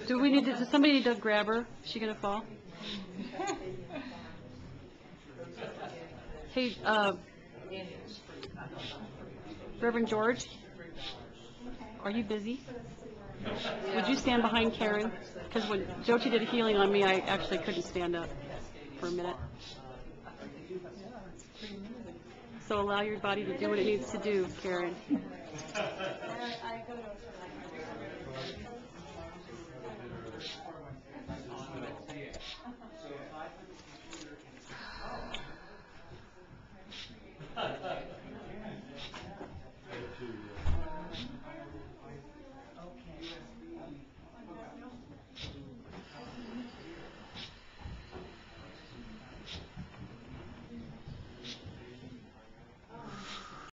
Do we need to, does somebody need to grab her? Is she gonna fall? Hey, Reverend George, are you busy? Would you stand behind Karen? Because when Jyoti did a healing on me, I actually couldn't stand up for a minute. So allow your body to do what it needs to do, Karen.